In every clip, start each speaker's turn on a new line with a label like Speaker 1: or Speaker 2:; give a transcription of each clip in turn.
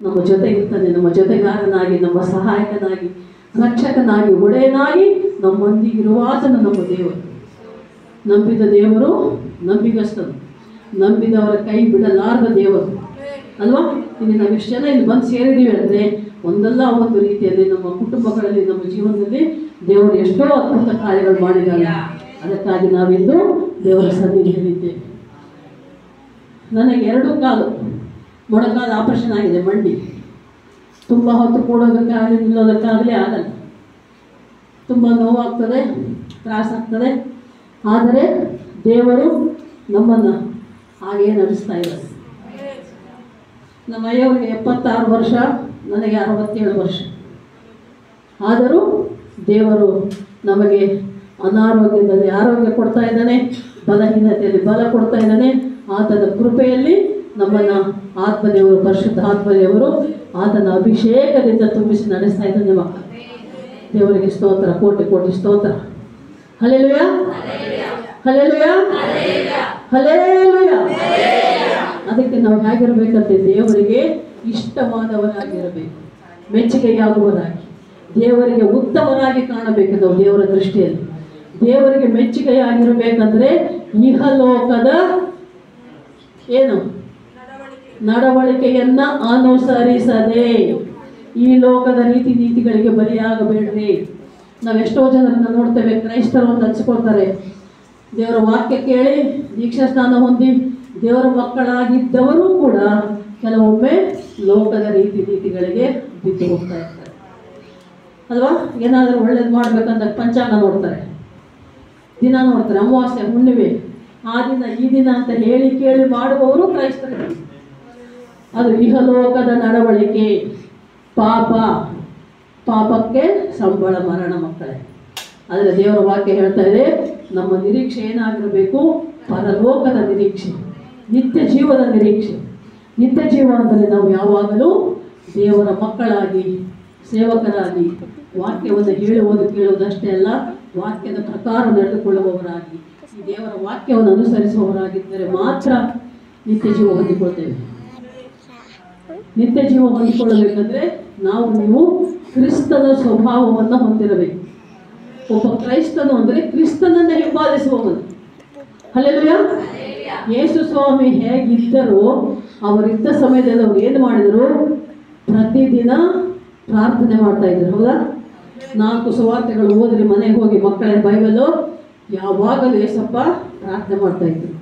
Speaker 1: ನಮ್ಮ ಜೊತೆಗಿರ್ತಾನೆ, ನಮ್ಮ ಜೊತೆಗಾರನಾಗಿ, ನಮ್ಮ ಸಹಾಯಕನಾಗಿ, ರಕ್ಷಕನಾಗಿ, ಒಡೆಯನಾಗಿ ನಮ್ಮೊಂದಿಗಿರುವಾತನು ನಮ್ಮ ದೇವರು. ನಂಬಿದ ದೇವರು ನಂಬಿಗಸ್ತನು, ನಂಬಿದವರ ಕೈ ಬಿಡಲಾರದ ದೇವರು ಅಲ್ವಾ. ಇಲ್ಲಿ ನಾವು ಎಷ್ಟು ಜನ ಇಲ್ಲಿ ಬಂದು ಸೇರಿದ್ದೀವಿ ಅಂದರೆ ಒಂದಲ್ಲ ಒಂದು ರೀತಿಯಲ್ಲಿ ನಮ್ಮ ಕುಟುಂಬಗಳಲ್ಲಿ, ನಮ್ಮ ಜೀವನದಲ್ಲಿ ದೇವರು ಎಷ್ಟೋ ಅದ್ಭುತ ಕಾರ್ಯಗಳು ಮಾಡಿದ್ದಾರೆ. ಅದಕ್ಕಾಗಿ ನಾವಿಂದು ದೇವರ ಸನ್ನಿಧಿಯಲ್ಲಿದ್ದೇವೆ. ನನಗೆ 2 ಕಾಲು ಮೊಣಕಾಲು ಆಪರೇಷನ್ ಆಗಿದೆ. ಮಂಡಿ ತುಂಬ ಹೊತ್ತು ಕೂಡೋದಕ್ಕಾಗಲಿ ನಿಲ್ಲೋದಕ್ಕಾಗಲಿ ಆಗಲ್ಲ. ತುಂಬ ನೋವಾಗ್ತದೆ, ತ್ರಾಸಾಗ್ತದೆ. ಆದರೆ ದೇವರು ನಮ್ಮನ್ನು ಹಾಗೇ ನಡೆಸ್ತಾ ಇದ್ದಾರೆ. ನಮ್ಮ ಅಯ್ಯವ್ರಿಗೆ 76 ವರ್ಷ, ನನಗೆ 67 ವರ್ಷ. ಆದರೂ ದೇವರು ನಮಗೆ ಅನಾರೋಗ್ಯದಲ್ಲಿ ಆರೋಗ್ಯ ಕೊಡ್ತಾ ಇದ್ದಾನೆ, ಬಲಹೀನತೆಯಲ್ಲಿ ಬಲ ಕೊಡ್ತಾ ಇದ್ದಾನೆ. ಆತನ ಕೃಪೆಯಲ್ಲಿ ನಮ್ಮನ್ನು ಆತ್ಮದೇವರು, ಪರಿಶುದ್ಧ ಆತ್ಮದೇವರು ಆತನ ಅಭಿಷೇಕದಿಂದ ತುಂಬಿಸಿ ನಡೆಸ್ತಾ ಇದ್ದಾನೆ. ಮಕ್ಕಳು, ದೇವರಿಗೆ ಸ್ತೋತ್ರ, ಕೋಟಿ ಕೋಟಿ ಸ್ತೋತ್ರ. Hallelujah, hallelujah, hallelujah. ಅದಕ್ಕೆ ನಾವು ಹೇಗಿರಬೇಕಂತೆ, ದೇವರಿಗೆ ಇಷ್ಟವಾದವರಾಗಿರಬೇಕು, ಮೆಚ್ಚುಗೆಯಾಗುವರಾಗಿ, ದೇವರಿಗೆ ಉತ್ತಮರಾಗಿ ಕಾಣಬೇಕು. ನಾವು ದೇವರ ದೃಷ್ಟಿಯಲ್ಲಿ ದೇವರಿಗೆ ಮೆಚ್ಚುಗೆಯಾಗಿರಬೇಕಂದ್ರೆ ಇಹಲೋಕದ ಏನು ನಡವಳಿಕೆಯನ್ನು ಅನುಸರಿಸದೆ ಈ ಲೋಕದ ರೀತಿ ನೀತಿಗಳಿಗೆ ಬಲಿಯಾಗಬೇಡ್ರಿ. ನಾವೆಷ್ಟೋ ಜನರನ್ನು ನೋಡ್ತೇವೆ, ಕ್ರೈಸ್ತರು ಅಂತ ಹಂಚ್ಕೊಳ್ತಾರೆ. ದೇವರ ವಾಕ್ಯ ಕೇಳಿ ದೀಕ್ಷಾ ಸ್ನಾನ ಹೊಂದಿ ದೇವರ ಮಕ್ಕಳಾಗಿದ್ದವರು ಕೂಡ ಕೆಲವೊಮ್ಮೆ ಲೋಕದ ರೀತಿ ನೀತಿಗಳಿಗೆ ಬಿದ್ದು ಹೋಗ್ತಾ ಇರ್ತಾರೆ ಅಲ್ವಾ. ಏನಾದರೂ ಒಳ್ಳೇದು ಮಾಡಬೇಕಂತ ಪಂಚಾಂಗ ನೋಡ್ತಾರೆ, ದಿನ ನೋಡ್ತಾರೆ, ಅಮಾವಾಸ್ಯೆ, ಹುಣ್ಣಿಮೆ, ಆ ದಿನ ಈ ದಿನ ಅಂತ ಹೇಳಿ ಕೇಳಿ ಮಾಡುವವರು ಕ್ರೈಸ್ತರು. ಅದು ಇಹಲೋಕದ ನಡವಳಿಕೆ, ಪಾಪ, ಪಾಪಕ್ಕೆ ಸಂಬಳ ಮರಣ ಮಕ್ಕಳೇ. ಆದರೆ ದೇವರ ವಾಕ್ಯ ಹೇಳ್ತಾ ಇದೆ, ನಮ್ಮ ನಿರೀಕ್ಷೆ ಏನಾಗಿರಬೇಕು? ಪರಲೋಕದ ನಿರೀಕ್ಷೆ, ನಿತ್ಯ ಜೀವದ ನಿರೀಕ್ಷೆ. ನಿತ್ಯ ಜೀವ ಅಂದರೆ ನಾವು ಯಾವಾಗಲೂ ದೇವರ ಮಕ್ಕಳಾಗಿ, ಸೇವಕರಾಗಿ, ವಾಕ್ಯವನ್ನು ಹೇಳುವುದು ಕೇಳುವುದಷ್ಟೇ ಅಲ್ಲ, ವಾಕ್ಯದ ಪ್ರಕಾರ ನಡೆದುಕೊಳ್ಳುವವರಾಗಿ, ಈ ದೇವರ ವಾಕ್ಯವನ್ನು ಅನುಸರಿಸುವವರಾಗಿದ್ದರೆ ಮಾತ್ರ ನಿತ್ಯ ಜೀವ ಹೊಂದಿಕೊಳ್ತೇವೆ. ನಿತ್ಯ ಜೀವ ಹೊಂದಿಕೊಳ್ಳಬೇಕಂದ್ರೆ ನೀವು ಕ್ರಿಸ್ತನ ಸ್ವಭಾವವನ್ನು ಹೊಂದಿರಬೇಕು. ಒಬ್ಬ ಕ್ರೈಸ್ತನು ಅಂದರೆ ಕ್ರಿಸ್ತನನ್ನು ಹಿಂಬಾಲಿಸುವವನು. ಹಲ್ಲೆಲೂಯಾ. ಯೇಸು ಸ್ವಾಮಿ ಹೇಗಿದ್ದರೂ ಅವರಿದ್ದ ಸಮಯದಲ್ಲಿ ಅವರು ಏನು ಮಾಡಿದರು? ಪ್ರತಿದಿನ ಪ್ರಾರ್ಥನೆ ಮಾಡ್ತಾ ಇದ್ರು. ಹೌದಾ? 4 ಸುವಾರ್ತೆಗಳು ಓದ್ರಿ, ಮನೆಗೆ ಹೋಗಿ ಮಕ್ಕಳ ಬೈಬಲು ಯಾವಾಗಲೂ ಏಸಪ್ಪ ಪ್ರಾರ್ಥನೆ ಮಾಡ್ತಾ ಇದ್ರು.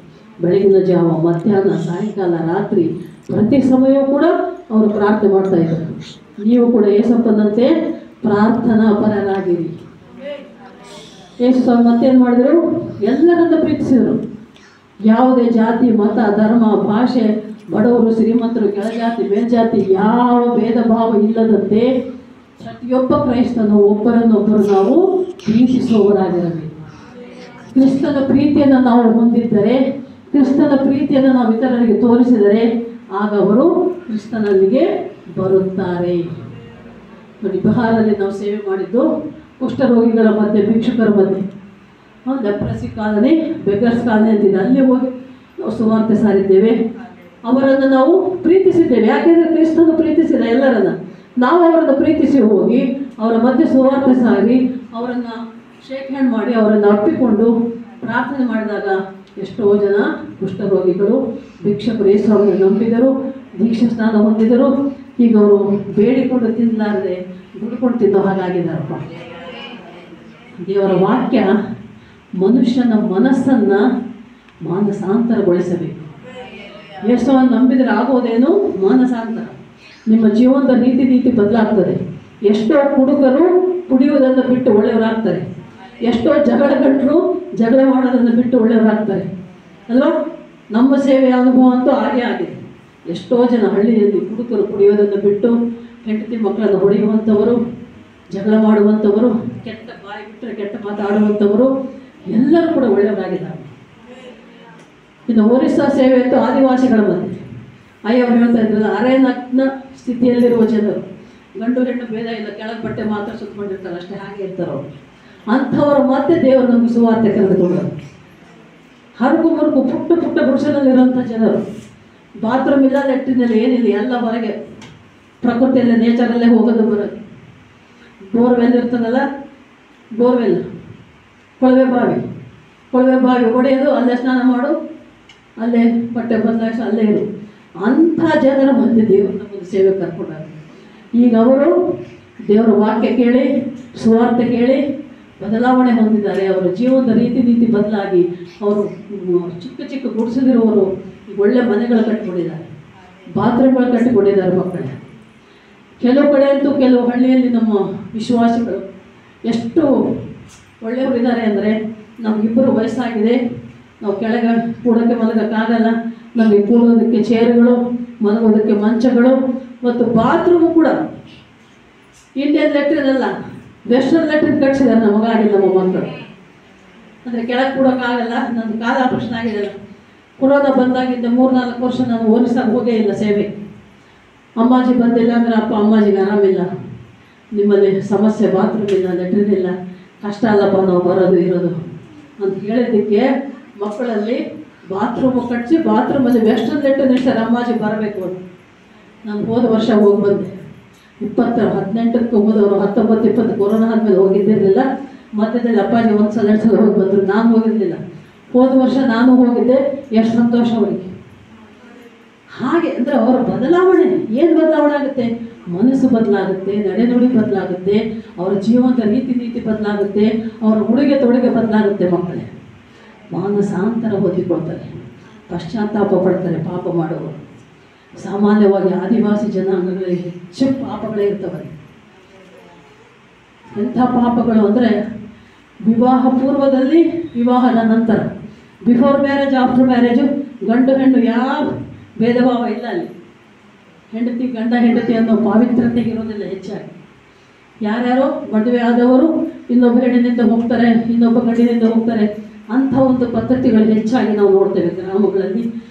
Speaker 1: ಬೆಳಗಿನ ಜಾವ, ಮಧ್ಯಾಹ್ನ, ಸಾಯಂಕಾಲ, ರಾತ್ರಿ, ಪ್ರತಿ ಸಮಯವೂ ಕೂಡ ಅವರು ಪ್ರಾರ್ಥನೆ ಮಾಡ್ತಾ ಇದ್ರು. ನೀವು ಕೂಡ ಏಸಪ್ಪನಂತೆ ಪ್ರಾರ್ಥನಾ ಪರರಾಗಿರಿ. ಯೇಸು ಸ್ವಾಮಿ ಮತ್ತೇನು ಮಾಡಿದರು? ಎಲ್ಲರನ್ನು ಪ್ರೀತಿಸಿದರು. ಯಾವುದೇ ಜಾತಿ, ಮತ, ಧರ್ಮ, ಭಾಷೆ, ಬಡವರು, ಶ್ರೀಮಂತರು, ಕೆಳಜಾತಿ, ಮೇಲ್ಜಾತಿ, ಯಾವ ಭೇದ ಭಾವ ಇಲ್ಲದಂತೆ ಪ್ರತಿಯೊಬ್ಬ ಕ್ರೈಸ್ತನು ಒಬ್ಬರನ್ನೊಬ್ಬರು ನಾವು ಪ್ರೀತಿಸುವವರಾಗಿರಬೇಕು. ಕ್ರಿಸ್ತನ ಪ್ರೀತಿಯನ್ನು ನಾವು ಹೊಂದಿದ್ದರೆ, ಕ್ರಿಸ್ತನ ಪ್ರೀತಿಯನ್ನು ನಾವು ಇತರರಿಗೆ ತೋರಿಸಿದರೆ ಆಗ ಅವರು ಕ್ರಿಸ್ತನಲ್ಲಿಗೆ ಬರುತ್ತಾರೆ. ನೋಡಿ, ಬಿಹಾರಲ್ಲಿ ನಾವು ಸೇವೆ ಮಾಡಿದ್ದು ಕುಷ್ಠರೋಗಿಗಳ ಮಧ್ಯೆ, ಭಿಕ್ಷುಕರ ಮಧ್ಯೆ, ಲೆಪ್ರಸಿ ಕಾಲನಿ, ಬೆಗರ್ಸ್ ಕಾಲನಿ ಅಂತಿದೆ. ಅಲ್ಲಿ ಹೋಗಿ ನಾವು ಸುವಾರ್ತೆ ಸಾರಿದ್ದೇವೆ. ಅವರನ್ನು ನಾವು ಪ್ರೀತಿಸಿದ್ದೇವೆ. ಯಾಕೆಂದರೆ ಕ್ರಿಸ್ತನು ಪ್ರೀತಿಸಿದ ಎಲ್ಲರನ್ನು. ನಾವು ಅವರನ್ನು ಪ್ರೀತಿಸಿ ಹೋಗಿ ಅವರ ಮಧ್ಯೆ ಸುವಾರ್ತೆ ಸಾರಿ ಅವರನ್ನು ಶೇಕ್ ಹ್ಯಾಂಡ್ ಮಾಡಿ ಅವರನ್ನು ಅಪ್ಪಿಕೊಂಡು ಪ್ರಾರ್ಥನೆ ಮಾಡಿದಾಗ ಎಷ್ಟೋ ಜನ ಕುಷ್ಠರೋಗಿಗಳು, ಭಿಕ್ಷಕರು ಯೇಸುವನ್ನು ನಂಬಿದರು, ದೀಕ್ಷಾ ಸ್ನಾನ ಹೊಂದಿದರು. ಈಗ ಅವರು ಬೇಡಿಕೊಂಡು ತಿನ್ನಲಾರದೆ ದುಡ್ಕೊಂಡು ತಿನ್ನೋ ಹಾಗಾಗಿದ್ದಾರಪ್ಪ. ದೇವರ ವಾಕ್ಯ ಮನುಷ್ಯನ ಮನಸ್ಸನ್ನು ಮಾನಸಾಂತರಗೊಳಿಸಬೇಕು. ಯೇಸುವನ್ನು ನಂಬಿದರೆ ಆಗೋದೇನು? ಮಾನಸಾಂತರ. ನಿಮ್ಮ ಜೀವನದ ನೀತಿ ಬದಲಾಗ್ತದೆ. ಎಷ್ಟೋ ಹುಡುಗರು ಕುಡಿಯುವುದನ್ನು ಬಿಟ್ಟು ಒಳ್ಳೆಯವರಾಗ್ತಾರೆ. ಎಷ್ಟೋ ಜಗಳ ಗಂಟರು ಜಗಳ ಮಾಡೋದನ್ನು ಬಿಟ್ಟು ಒಳ್ಳೆಯವರಾಗ್ತಾರೆ ಅಲ್ವಾ? ನಮ್ಮ ಸೇವೆಯ ಅನುಭವ ಅಂತೂ ಹಾಗೇ ಆಗಿದೆ. ಎಷ್ಟೋ ಜನ ಹಳ್ಳಿಯಲ್ಲಿ ಹುಡುಗರು ಕುಡಿಯೋದನ್ನು ಬಿಟ್ಟು ಹೆಂಡತಿ ಮಕ್ಕಳನ್ನು ಹೊಡೆಯುವಂಥವರು, ಜಗಳ ಮಾಡುವಂಥವರು, ಕೆಟ್ಟ ಬಾಯಿ ಬಿಟ್ಟರೆ ಕೆಟ್ಟ ಮಾತಾಡುವಂಥವರು ಎಲ್ಲರೂ ಕೂಡ ಒಳ್ಳೆಯವರಾಗಿದ್ದಾರೆ. ಇನ್ನು ಒರಿಸ್ಸಾ ಸೇವೆ ಅಂತೂ ಆದಿವಾಸಿಗಳ ಮಧ್ಯೆ ಅಯ್ಯವರು ಹೇಳ್ತಾ ಇದ್ರಲ್ಲ, ಅರೆನಗ್ನ ಸ್ಥಿತಿಯಲ್ಲಿರುವ ಜನರು, ಗಂಡು ಹೆಣ್ಣು ಭೇದ ಇಲ್ಲ, ಕೆಳಗೆ ಬಟ್ಟೆ ಮಾತ್ರ ಸುತ್ತಕೊಂಡಿರ್ತಾರೆ ಅಷ್ಟೇ, ಹಾಗೆ ಇರ್ತಾರೆ ಅವರು. ಅಂಥವರ ಮತ್ತೆ ದೇವರು ನಮಗೆ ಸುವಾರ್ತೆ ಕರೆದುಕೊಂಡರು. ಹರಕು ಮರುಕು ಪುಟ್ಟ ಪುಟ್ಟ ಗುಡಿಸಲಲ್ಲಿರುವಂಥ ಜನರು, ಬಾತ್ರೂಮ್ ಇಲ್ಲ, ಲೆಟ್ರಿನಲ್ಲಿ ಏನಿಲ್ಲ, ಎಲ್ಲ ಹೊರಗೆ ಪ್ರಕೃತಿಯಲ್ಲೇ ನೇಚರಲ್ಲೇ ಹೋಗೋದು ಬರೋದು. ಬೋರ್ವೆಲ್ ಇರ್ತದಲ್ಲ, ಬೋರ್ವೆಲ್, ಕೊಳವೆ ಬಾವಿ ಹೊಡೆಯೋದು, ಅಲ್ಲೇ ಸ್ನಾನ ಮಾಡು, ಅಲ್ಲೇ ಬಟ್ಟೆ ಬದಲಾಯಿಸಿ ಅಲ್ಲೇ ಇರು. ಅಂಥ ಜನರ ಮಧ್ಯೆ ದೇವರು ನಮ್ಮನ್ನು ಸೇವೆ ಕರ್ಕೊಂಡಾಗ ಈಗ ಅವರು ದೇವರ ವಾಕ್ಯ ಕೇಳಿ ಸುವಾರ್ತೆ ಕೇಳಿ ಬದಲಾವಣೆ ಹೊಂದಿದ್ದಾರೆ. ಅವರ ಜೀವನದ ನೀತಿ ಬದಲಾಗಿ ಅವರು ಚಿಕ್ಕ ಗುಡಿಸಲಿರುವವರು ಒಳ್ಳೆ ಮನೆಗಳು ಕಟ್ಟಿಕೊಂಡಿದ್ದಾರೆ, ಬಾತ್ರೂಮ್ಗಳು ಕಟ್ಟಿಕೊಂಡಿದ್ದಾರೆ ಮಕ್ಕಳೇ. ಕೆಲವು ಕಡೆ ಅಂತೂ ಕೆಲವು ಹಳ್ಳಿಯಲ್ಲಿ ನಮ್ಮ ವಿಶ್ವಾಸಿಗಳು ಎಷ್ಟು ಒಳ್ಳೆಯವರಿದ್ದಾರೆ ಅಂದರೆ, ನಮಗಿಬ್ಬರು ವಯಸ್ಸಾಗಿದೆ, ನಾವು ಕೆಳಗೆ ಕೂಡೋಕ್ಕೆ ಮಲಗೋಕ್ಕಾಗಲ್ಲ, ನಮಗೆ ಕೂಡೋದಕ್ಕೆ ಚೇರುಗಳು, ಮಲಗೋದಕ್ಕೆ ಮಂಚಗಳು ಮತ್ತು ಬಾತ್ರೂಮು ಕೂಡ ಇಂಡಿಯನ್ ಲೆಟ್ರಿನ್ ಅಲ್ಲ, ವೆಸ್ಟರ್ನ್ ಲೆಟ್ರಿನ್ ಕಟ್ಸಿದ್ದಾರೆ ನಮಗಾಗಿ ನಮ್ಮ ಮಕ್ಕಳು. ಅಂದರೆ ಕೆಳಗೆ ಕೂಡೋಕ್ಕಾಗಲ್ಲ. ನನ್ನ ಕಾಲ ಆಪರೇಷನ್ ಆಗಿದೆಯಲ್ಲ, ಕೊರೋನಾ ಬಂದಾಗಿದ್ದ 3-4 ವರ್ಷ ನಾನು ಹೋಲಿಸಕ್ಕೆ ಹೋಗೇ ಇಲ್ಲ ಸೇವೆ. ಅಮ್ಮಾಜಿ ಬಂದಿಲ್ಲ ಅಂದರೆ ಅಪ್ಪ ಅಮ್ಮಾಜಿಗೆ ಆರಾಮಿಲ್ಲ, ನಿಮ್ಮಲ್ಲಿ ಸಮಸ್ಯೆ, ಬಾತ್ರೂಮ್ ಇಲ್ಲ, ಲೆಟ್ರಿನ್ ಇಲ್ಲ, ಕಷ್ಟ ಅಲ್ಲಪ್ಪ ನಾವು ಬರೋದು ಇರೋದು ಅಂತ ಹೇಳಿದ್ದಕ್ಕೆ ಮಕ್ಕಳಲ್ಲಿ ಬಾತ್ರೂಮ್ ಕಟ್ಟಿಸಿ ಬಾತ್ರೂಮಲ್ಲಿ ವೆಸ್ಟರ್ನ್ ಲೆಟ್ರಿನ್ ಇರ್ತಾರೆ, ಅಮ್ಮಾಜಿ ಬರಬೇಕು ಅಂತ. ನಾನು ಹೋದ ವರ್ಷ ಹೋಗಿ ಬಂದೆ. 18ಕ್ಕೆ ಹೋದವರು 19-20 ಕೊರೋನಾ ಆದಮೇಲೆ ಹೋಗಿದ್ದಿರಲಿಲ್ಲ. ಮಧ್ಯದಲ್ಲಿ ಅಪ್ಪಾಜಿ 1 ಸಲ 2 ಸಲ ಹೋಗಿ ಬಂದರು, ನಾನು ಹೋಗಿರಲಿಲ್ಲ. ಹೋದ ವರ್ಷ ನಾನು ಹೋಗಿದ್ದೆ, ಎಷ್ಟು ಸಂತೋಷ ಅವರಿಗೆ. ಹಾಗೆ ಅಂದರೆ ಅವರ ಬದಲಾವಣೆ, ಏನು ಬದಲಾವಣೆ ಆಗುತ್ತೆ? ಮನಸ್ಸು ಬದಲಾಗುತ್ತೆ, ನಡೆನುಡಿ ಬದಲಾಗುತ್ತೆ, ಅವರ ಜೀವನದ ನೀತಿ ಬದಲಾಗುತ್ತೆ, ಅವರ ಉಡುಗೆ ತೊಡುಗೆ ಬದಲಾಗುತ್ತೆ. ಮಕ್ಕಳೇ ಮಾನಸಾಂತರ ಹೊಂದಿಕೊಳ್ತಾರೆ, ಪಶ್ಚಾತ್ತಾಪ ಪಡ್ತಾರೆ. ಪಾಪ ಮಾಡುವರು ಸಾಮಾನ್ಯವಾಗಿ ಆದಿವಾಸಿ ಜನಾಂಗಗಳಲ್ಲಿ ಹೆಚ್ಚು ಪಾಪಗಳೇ ಇರ್ತವೆ. ಎಂಥ ಪಾಪಗಳು ಅಂದರೆ, ವಿವಾಹ ಪೂರ್ವದಲ್ಲಿ, ವಿವಾಹದ ನಂತರ, ಬಿಫೋರ್ ಮ್ಯಾರೇಜ್ ಆಫ್ಟರ್ ಮ್ಯಾರೇಜು, ಗಂಡು ಹೆಣ್ಣು ಯಾವ ಭೇದ ಭಾವ ಇಲ್ಲ ಅಲ್ಲಿ. ಗಂಡ ಹೆಂಡತಿ ಅನ್ನೋ ಪಾವಿತ್ರತೆಗೆ ಇರೋದಿಲ್ಲ ಹೆಚ್ಚಾಗಿ. ಯಾರ್ಯಾರೋ ಮದುವೆ ಆದವರು ಇನ್ನೊಬ್ಬ ಹೆಣ್ಣಿನಿಂದ ಹೋಗ್ತಾರೆ, ಇನ್ನೊಬ್ಬ ಗಂಡಿನಿಂದ ಹೋಗ್ತಾರೆ. ಅಂಥ ಒಂದು ಪದ್ಧತಿಗಳು ಹೆಚ್ಚಾಗಿ ನಾವು ನೋಡ್ತೇವೆ ಗ್ರಾಮಗಳಲ್ಲಿ,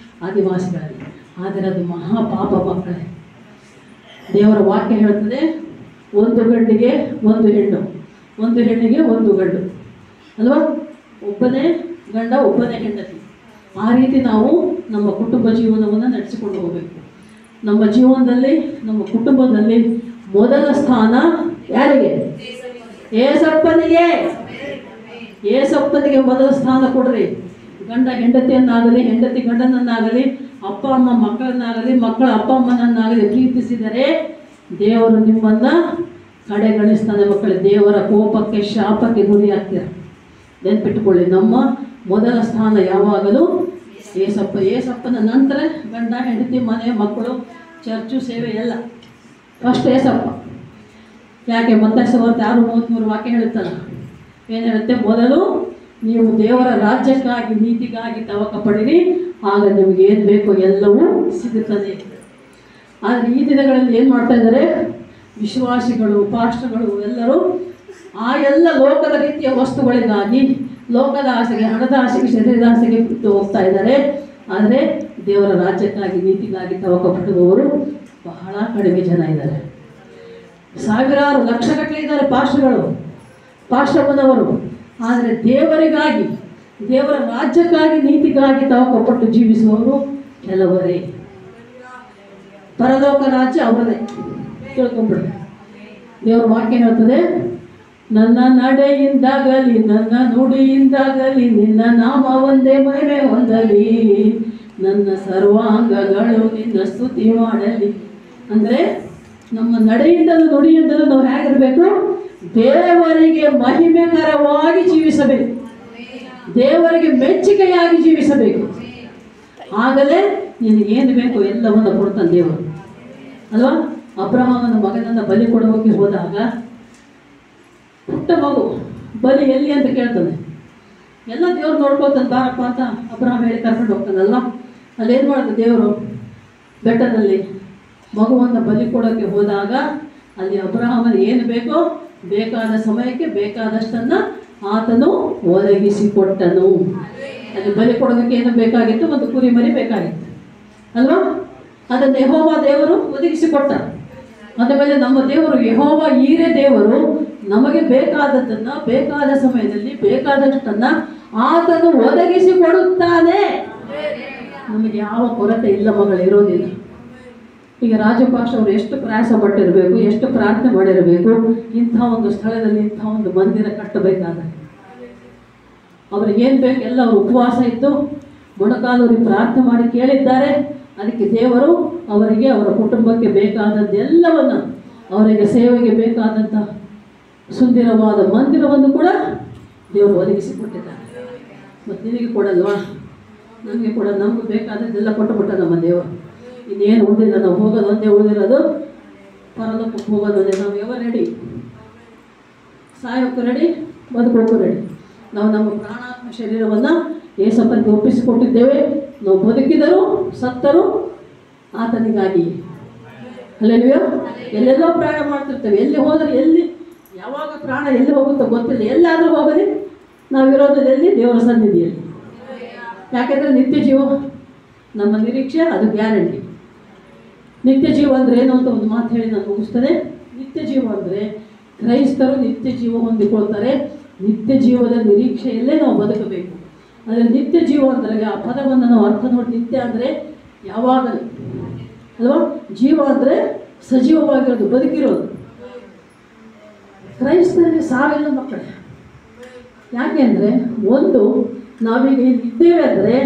Speaker 1: ಆದಿವಾಸಿಗಳಲ್ಲಿ. ಆದರೆ ಅದು ಮಹಾಪಾಪ ಮಕ್ಕಳೇ. ದೇವರ ವಾಕ್ಯ ಹೇಳ್ತದೆ, 1 ಗಂಡಿಗೆ 1 ಹೆಣ್ಣು, 1 ಹೆಣ್ಣಿಗೆ 1 ಗಂಡು ಅಲ್ವಾ? ಒಬ್ಬನೇ ಗಂಡ ಒಬ್ಬನೇ ಹೆಂಡತಿ. ಆ ರೀತಿ ನಾವು ನಮ್ಮ ಕುಟುಂಬ ಜೀವನವನ್ನು ನಡೆಸಿಕೊಂಡು ಹೋಗಬೇಕು. ನಮ್ಮ ಜೀವನದಲ್ಲಿ, ನಮ್ಮ ಕುಟುಂಬದಲ್ಲಿ ಮೊದಲ ಸ್ಥಾನ ಯಾರಿಗೆ? ಏಸಪ್ಪನಿಗೆ. ಏಸಪ್ಪನಿಗೆ ಮೊದಲ ಸ್ಥಾನ ಕೊಡ್ರಿ. ಗಂಡ ಹೆಂಡತಿಯನ್ನಾಗಲಿ, ಹೆಂಡತಿ ಗಂಡನನ್ನಾಗಲಿ, ಅಪ್ಪ ಅಮ್ಮ ಮಕ್ಕಳನ್ನಾಗಲಿ, ಮಕ್ಕಳ ಅಪ್ಪ ಅಮ್ಮನನ್ನಾಗಲಿ ಪ್ರೀತಿಸಿದರೆ ದೇವರು ನಿಮ್ಮನ್ನು ಕಡೆಗಣಿಸ್ತಾನೆ ಮಕ್ಕಳೇ. ದೇವರ ಕೋಪಕ್ಕೆ, ಶಾಪಕ್ಕೆ ಗುರಿಯಾಗ್ತೀರ. ನೆನ್ಪಿಟ್ಟುಕೊಳ್ಳಿ, ನಮ್ಮ ಮೊದಲ ಸ್ಥಾನ ಯಾವಾಗಲೂ ಏಸಪ್ಪ. ಏಸಪ್ಪನ ನಂತರ ಗಂಡ ಹೆಂಡತಿ, ಮನೆ ಮಕ್ಕಳು, ಚರ್ಚು, ಸೇವೆ ಎಲ್ಲ ಫಸ್ಟ್ ಏಸಪ್ಪ. ಯಾಕೆ? ಮತ್ತಾಯ ಸುವಾರ್ತೆ 6:33 ವಾಕ್ಯ ಹೇಳುತ್ತಲ್ಲ, ಏನು ಹೇಳುತ್ತೆ? ಮೊದಲು ನೀವು ದೇವರ ರಾಜ್ಯಕ್ಕಾಗಿ, ನೀತಿಗಾಗಿ ತವಕ ಪಡಿರಿ, ಆಗ ನಿಮಗೆ ಏನು ಬೇಕೋ ಎಲ್ಲವೂ ಸಿಗುತ್ತದೆ. ಆದರೆ ಈ ದಿನಗಳಲ್ಲಿ ಏನು ಮಾಡ್ತಾ ಇದ್ದಾರೆ ವಿಶ್ವಾಸಿಗಳು, ಪಾಸ್ಟರ್ಗಳು ಎಲ್ಲರೂ ಆ ಎಲ್ಲ ಲೋಕದ ರೀತಿಯ ವಸ್ತುಗಳಿಗಾಗಿ, ಲೋಕದ ಆಸೆಗೆ, ಹಣದ ಆಸೆಗೆ, ಶರೀರದ ಆಸೆಗೆ ಬಿಟ್ಟು ಹೋಗ್ತಾ ಇದ್ದಾರೆ. ಆದರೆ ದೇವರ ರಾಜ್ಯಕ್ಕಾಗಿ, ನೀತಿಗಾಗಿ ತವಕ ಪಡುವವರು ಬಹಳ ಕಡಿಮೆ ಜನ ಇದ್ದಾರೆ. ಸಾವಿರಾರು ಲಕ್ಷಗಟ್ಟಲೆ ಇದ್ದಾರೆ ಪಾಸ್ಟರ್ಗಳು, ಪಾಸ್ಟರ್ಮನವರು. ಆದರೆ ದೇವರಿಗಾಗಿ, ದೇವರ ರಾಜ್ಯಕ್ಕಾಗಿ, ನೀತಿಗಾಗಿ ತವಕಪಟ್ಟು ಜೀವಿಸುವವರು ಕೆಲವರೇ. ಪರಲೋಕ ರಾಜ್ಯ ಅವರದೇ. ತಿಳ್ಕೊಂಡ್ಬಿಡ್ರಿ. ದೇವರ ವಾಕ್ಯ ಹೇಳ್ತದೆ, ನನ್ನ ನಡೆಯಿಂದಾಗಲಿ, ನನ್ನ ನುಡಿಯಿಂದಾಗಲಿ, ನಿನ್ನ ನಾಮ ಒಂದೇ ಮಹಿಮೆ ಹೊಂದಲಿ, ನನ್ನ ಸರ್ವಾಂಗಗಳು ನಿನ್ನ ಸ್ತುತಿ ಮಾಡಲಿ. ಅಂದರೆ ನಮ್ಮ ನಡೆಯಿಂದಲೂ ನುಡಿಯಿಂದಲೂ ನಾವು ಹೇಗಿರಬೇಕು? ದೇವರಿಗೆ ಮಹಿಮೆಕರವಾಗಿ ಜೀವಿಸಬೇಕು, ದೇವರಿಗೆ ಮೆಚ್ಚುಗೆಯಾಗಿ ಜೀವಿಸಬೇಕು. ಆಗಲೇ ನಿನಗೇನು ಬೇಕು ಎಲ್ಲವನ್ನು ಕೊಡ್ತಾನೆ ದೇವರು ಅಲ್ವಾ? ಅಬ್ರಹಾಮನ ಮಗನನ್ನು ಬಲಿ ಕೊಡೋಕೆ ಹೋದಾಗ ಪುಟ್ಟ ಮಗು ಬಲಿ ಎಲ್ಲಿ ಅಂತ ಕೇಳ್ತಾನೆ. ಎಲ್ಲ ದೇವ್ರು ನೋಡ್ಕೊತಾನೆ, ಬಾರಪ್ಪ ಅಂತ ಅಬ್ರಹಾಮ ಹೇಳಿ ಕರ್ಕೊಂಡು ಹೋಗ್ತಾನಲ್ಲ. ಅಲ್ಲೇನು ಮಾಡಿದ ದೇವರು? ಬೆಟ್ಟದಲ್ಲಿ ಮಗುವನ್ನು ಬಲಿ ಕೊಡೋಕ್ಕೆ ಹೋದಾಗ ಅಲ್ಲಿ ಅಬ್ರಹಾಮನ ಏನು ಬೇಕೋ ಬೇಕಾದ ಸಮಯಕ್ಕೆ ಬೇಕಾದಷ್ಟನ್ನು ಆತನು ಒದಗಿಸಿಕೊಟ್ಟನು. ಅಲ್ಲಿ ಬಲಿ ಕೊಡೋದಕ್ಕೆ ಏನು ಬೇಕಾಗಿತ್ತು? ಒಂದು ಕುರಿ ಮರಿ ಬೇಕಾಗಿತ್ತು ಅಲ್ವಾ? ಅದನ್ನು ಯೆಹೋವ ದೇವರು ಒದಗಿಸಿಕೊಟ್ಟ. ಅದ ಮೇಲೆ ನಮ್ಮ ದೇವರು ಯೆಹೋವ ಈರೇ ದೇವರು ನಮಗೆ ಬೇಕಾದದ್ದನ್ನು ಬೇಕಾದ ಸಮಯದಲ್ಲಿ ಬೇಕಾದಷ್ಟನ್ನು ಆತನು ಒದಗಿಸಿಕೊಡುತ್ತಾನೆ. ನಮಗೆ ಯಾವ ಕೊರತೆ ಇಲ್ಲ ಮಗಳು, ಇರೋದಿಲ್ಲ. ಈಗ ರಾಜಪಾಕ್ಷ ಅವರು ಎಷ್ಟು ಪ್ರಯಾಸ ಪಟ್ಟಿರಬೇಕು, ಎಷ್ಟು ಪ್ರಾರ್ಥನೆ ಮಾಡಿರಬೇಕು ಇಂಥ ಒಂದು ಸ್ಥಳದಲ್ಲಿ ಇಂಥ ಒಂದು ಮಂದಿರ ಕಟ್ಟಬೇಕಾದ್ರೆ. ಅವ್ರಿಗೆ ಏನು ಬೇಕು ಎಲ್ಲ ಅವರು ಉಪವಾಸ ಇದ್ದು ಮೊಣಕಾಲೂರಿ ಪ್ರಾರ್ಥನೆ ಮಾಡಿ ಕೇಳಿದ್ದಾರೆ. ಅದಕ್ಕೆ ದೇವರು ಅವರಿಗೆ ಅವರ ಕುಟುಂಬಕ್ಕೆ ಬೇಕಾದದ್ದೆಲ್ಲವನ್ನು, ಅವರಿಗೆ ಸೇವೆಗೆ ಬೇಕಾದಂಥ ಸುಂದರವಾದ ಮಂದಿರವನ್ನು ಕೂಡ ದೇವರು ಒದಗಿಸಿಕೊಟ್ಟಿದ್ದಾರೆ. ಮತ್ತು ನಿನಗೆ ಕೊಡಲ್ವಾ? ನಮಗೆ ಕೂಡ ನಮ್ಗೆ ಬೇಕಾದದ್ದೆಲ್ಲ ಕೊಟ್ಟುಬಿಟ್ಟ ನಮ್ಮ ದೇವರು. ಇನ್ನೇನು ಉಳಿದಿಲ್ಲ, ನಾವು ಹೋಗೋದು ಒಂದೇ ಉಳಿದಿರೋದು, ಪರಲೋಕಕ್ಕೆ ಹೋಗೋದು ಒಂದೇ. ನಾವು ಯಾವ ರೆಡಿ? ಸಾಯೋಕ್ಕೂ ರೆಡಿ, ಬದುಕೋಕ್ಕೂ ರೆಡಿ. ನಾವು ನಮ್ಮ ಪ್ರಾಣಾತ್ಮ ಶರೀರವನ್ನು ಯೇಸಪ್ಪನಿಗೆ ಒಪ್ಪಿಸಿಕೊಟ್ಟಿದ್ದೇವೆ. ನಾವು ಬದುಕಿದರೂ ಸತ್ತರೂ ಆತನಿಗಾಗಿ. ಹಲ್ಲೆಲೂಯಾ. ಎಲ್ಲೆಲ್ಲೋ ಪ್ರಯಾಣ ಮಾಡ್ತಿರ್ತೇವೆ, ಎಲ್ಲಿ ಹೋದರೆ ಎಲ್ಲಿ ಯಾವಾಗ ಪ್ರಾಣ ಎಲ್ಲಿ ಹೋಗುತ್ತೋ ಗೊತ್ತಿಲ್ಲ. ಎಲ್ಲಾದರೂ ಹೋಗಲಿ, ನಾವಿರೋದು ಎಲ್ಲಿ? ದೇವರ ಸನ್ನಿಧಿಯಲ್ಲಿ. ಯಾಕೆಂದರೆ ನಿತ್ಯ ಜೀವ ನಮ್ಮ ನಿರೀಕ್ಷೆ, ಅದು ಗ್ಯಾರಂಟಿ. ನಿತ್ಯ ಜೀವ ಅಂದರೆ ಏನು ಅಂತ ಒಂದು ಮಾತು ಹೇಳಿ ನಾನು ಮುಗಿಸ್ತೇನೆ. ನಿತ್ಯ ಜೀವ ಅಂದರೆ ಕ್ರೈಸ್ತರು ನಿತ್ಯ ಜೀವ ಹೊಂದಿಕೊಳ್ತಾರೆ. ನಿತ್ಯ ಜೀವದ ನಿರೀಕ್ಷೆಯಲ್ಲೇ ನಾವು ಬದುಕಬೇಕು. ಆದರೆ ನಿತ್ಯ ಜೀವ ಅಂದರೆ ಆ ಪದವನ್ನು ನಾವು ಅರ್ಥ ನೋಡಿ, ನಿತ್ಯ ಅಂದರೆ ಯಾವಾಗಲೂ ಅಲ್ವಾ? ಜೀವ ಅಂದರೆ ಸಜೀವವಾಗಿರೋದು, ಬದುಕಿರೋದು. ಕ್ರೈಸ್ತರಲ್ಲಿ ಸಾವಿಲ್ಲ ಮಕ್ಕಳೇ. ಯಾಕೆ ಅಂದರೆ, ಒಂದು ನಾವೀಗ ಇದ್ದೇವೆ ಅಂದರೆ,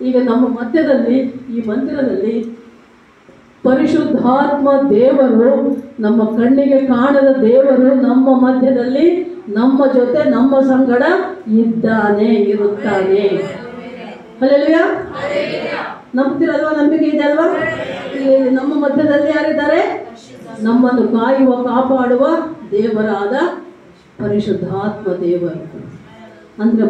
Speaker 1: ಈಗ ನಮ್ಮ ಮಧ್ಯದಲ್ಲಿ ಈ ಮಂದಿರದಲ್ಲಿ ಪರಿಶುದ್ಧಾತ್ಮ ದೇವರು, ನಮ್ಮ ಕಣ್ಣಿಗೆ ಕಾಣದ ದೇವರು ನಮ್ಮ ಮಧ್ಯದಲ್ಲಿ ನಮ್ಮ ಜೊತೆ ನಮ್ಮ ಸಂಗಡ ಇದ್ದಾನೆ, ಇರುತ್ತಾನೆ. ಹಲ್ಲೆಲೂಯಾ. ನಂಬ್ತಿರಲ್ವಾ? ನಂಬಿಕೆ ಇದೆ ಅಲ್ವಾ? ನಮ್ಮ ಮಧ್ಯದಲ್ಲಿ ಯಾರಿದ್ದಾರೆ? ನಮ್ಮನ್ನು ಕಾಯುವ ಕಾಪಾಡುವ ದೇವರಾದ ಪರಿಶುದ್ಧಾತ್ಮ ದೇವರು. ಅಂದರೆ